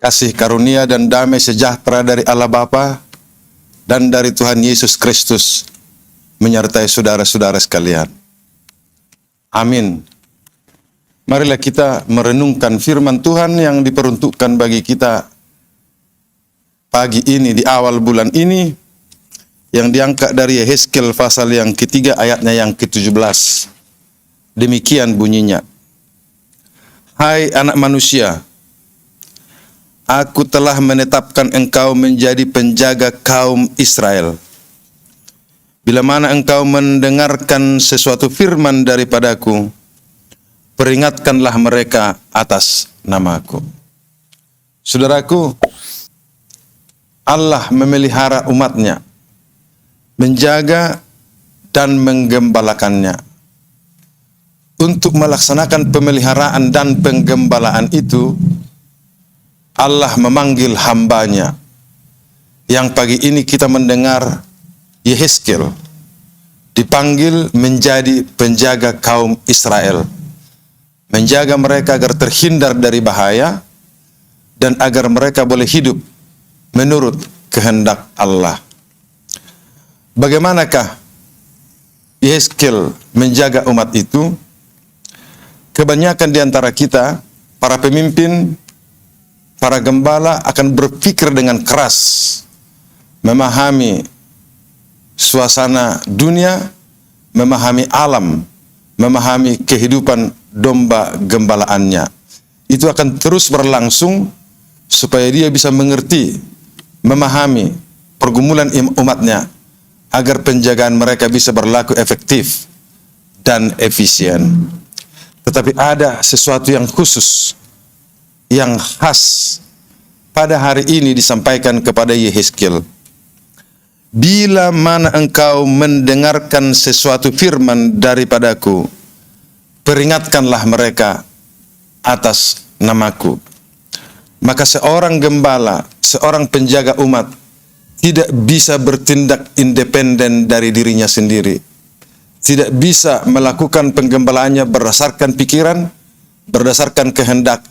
Kasih karunia dan damai sejahtera dari Allah Bapa dan dari Tuhan Yesus Kristus menyertai saudara-saudara sekalian. Amin. Marilah kita merenungkan firman Tuhan yang diperuntukkan bagi kita pagi ini di awal bulan ini, yang diangkat dari Yehezkiel pasal yang ketiga ayatnya yang ke-17. Demikian bunyinya. Hai anak manusia, Aku telah menetapkan engkau menjadi penjaga kaum Israel. Bila mana engkau mendengarkan sesuatu firman daripadaku, peringatkanlah mereka atas namaku. Saudaraku, Allah memelihara umatnya, menjaga dan menggembalakannya. Untuk melaksanakan pemeliharaan dan penggembalaan itu, Allah memanggil hambanya, yang pagi ini kita mendengar Yehezkiel dipanggil menjadi penjaga kaum Israel, menjaga mereka agar terhindar dari bahaya dan agar mereka boleh hidup menurut kehendak Allah. Bagaimanakah Yehezkiel menjaga umat itu? Kebanyakan di antara kita, para pemimpin, para gembala akan berpikir dengan keras, memahami suasana dunia, memahami alam, memahami kehidupan domba gembalaannya. Itu akan terus berlangsung supaya dia bisa mengerti, memahami pergumulan umatnya, agar penjagaan mereka bisa berlaku efektif dan efisien. Tetapi ada sesuatu yang khusus, yang khas pada hari ini disampaikan kepada Yehezkiel. Bila mana engkau mendengarkan sesuatu firman daripadaku, peringatkanlah mereka atas namaku. Maka seorang gembala, seorang penjaga umat tidak bisa bertindak independen dari dirinya sendiri. Tidak bisa melakukan penggembalaannya berdasarkan pikiran, berdasarkan kehendak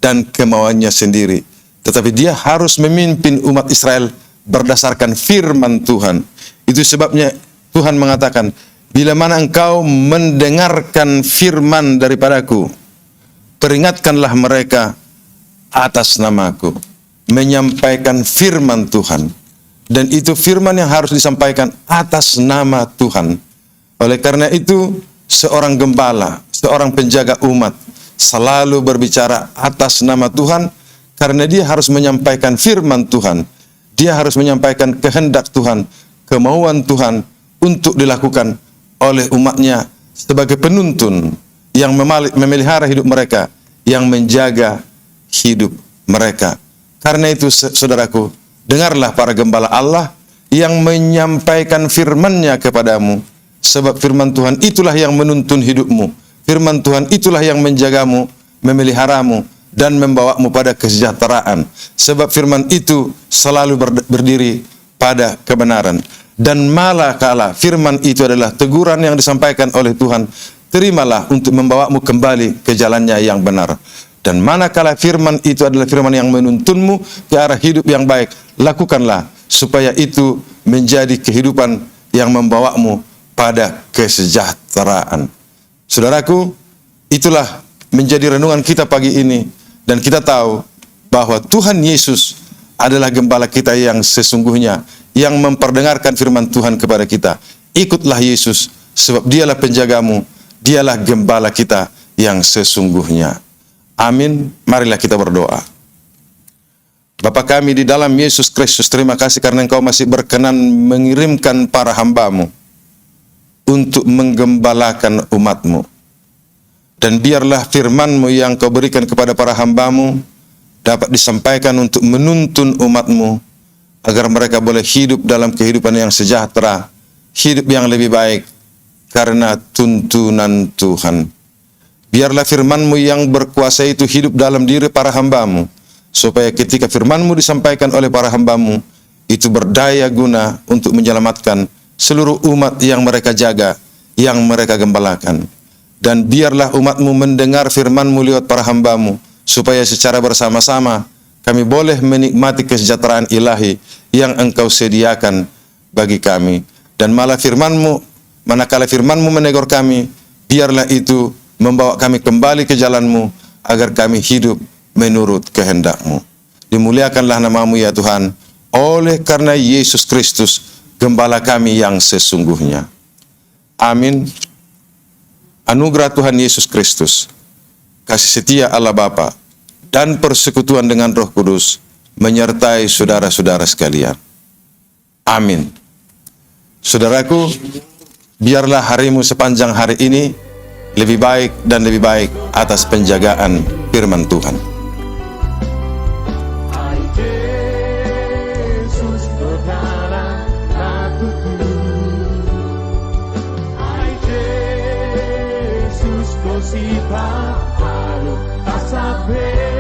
dan kemauannya sendiri. Tetapi dia harus memimpin umat Israel berdasarkan firman Tuhan. Itu sebabnya Tuhan mengatakan, bila mana engkau mendengarkan firman daripadaku, peringatkanlah mereka atas namaku. Menyampaikan firman Tuhan. Dan itu firman yang harus disampaikan atas nama Tuhan. Oleh karena itu, seorang gembala, seorang penjaga umat, selalu berbicara atas nama Tuhan, karena dia harus menyampaikan firman Tuhan. Dia harus menyampaikan kehendak Tuhan, kemauan Tuhan untuk dilakukan oleh umatnya sebagai penuntun yang memelihara hidup mereka, yang menjaga hidup mereka. Karena itu saudaraku, dengarlah para gembala Allah yang menyampaikan firman-Nya kepadamu, sebab firman Tuhan itulah yang menuntun hidupmu. Firman Tuhan itulah yang menjagamu, memeliharamu, dan membawamu pada kesejahteraan. Sebab firman itu selalu berdiri pada kebenaran. Dan malakala firman itu adalah teguran yang disampaikan oleh Tuhan, terimalah untuk membawamu kembali ke jalannya yang benar. Dan manakala firman itu adalah firman yang menuntunmu ke arah hidup yang baik, lakukanlah supaya itu menjadi kehidupan yang membawamu pada kesejahteraan. Saudaraku, itulah menjadi renungan kita pagi ini, dan kita tahu bahwa Tuhan Yesus adalah gembala kita yang sesungguhnya, yang memperdengarkan firman Tuhan kepada kita. Ikutlah Yesus, sebab dialah penjagamu, dialah gembala kita yang sesungguhnya. Amin. Marilah kita berdoa. Bapa kami di dalam Yesus Kristus, terima kasih karena Engkau masih berkenan mengirimkan para hamba-Mu untuk menggembalakan umat-Mu. Dan biarlah firman-Mu yang Kau berikan kepada para hamba-Mu dapat disampaikan untuk menuntun umat-Mu, agar mereka boleh hidup dalam kehidupan yang sejahtera, hidup yang lebih baik, karena tuntunan Tuhan. Biarlah firman-Mu yang berkuasa itu hidup dalam diri para hamba-Mu, supaya ketika firman-Mu disampaikan oleh para hamba-Mu, itu berdaya guna untuk menyelamatkan seluruh umat yang mereka jaga, yang mereka gembalakan. Dan biarlah umat-Mu mendengar firman-Mu lewat para hamba-Mu, supaya secara bersama-sama kami boleh menikmati kesejahteraan ilahi yang Engkau sediakan bagi kami. Dan malah firman-Mu, manakala firman-Mu menegur kami, biarlah itu membawa kami kembali ke jalan-Mu, agar kami hidup menurut kehendak-Mu. Dimuliakanlah nama-Mu ya Tuhan, oleh karena Yesus Kristus, Gembala kami yang sesungguhnya. Amin. Anugerah Tuhan Yesus Kristus, kasih setia Allah Bapa, dan persekutuan dengan Roh Kudus menyertai saudara-saudara sekalian. Amin. Saudaraku, biarlah harimu sepanjang hari ini lebih baik dan lebih baik atas penjagaan firman Tuhan. Si Pak, tak sabar.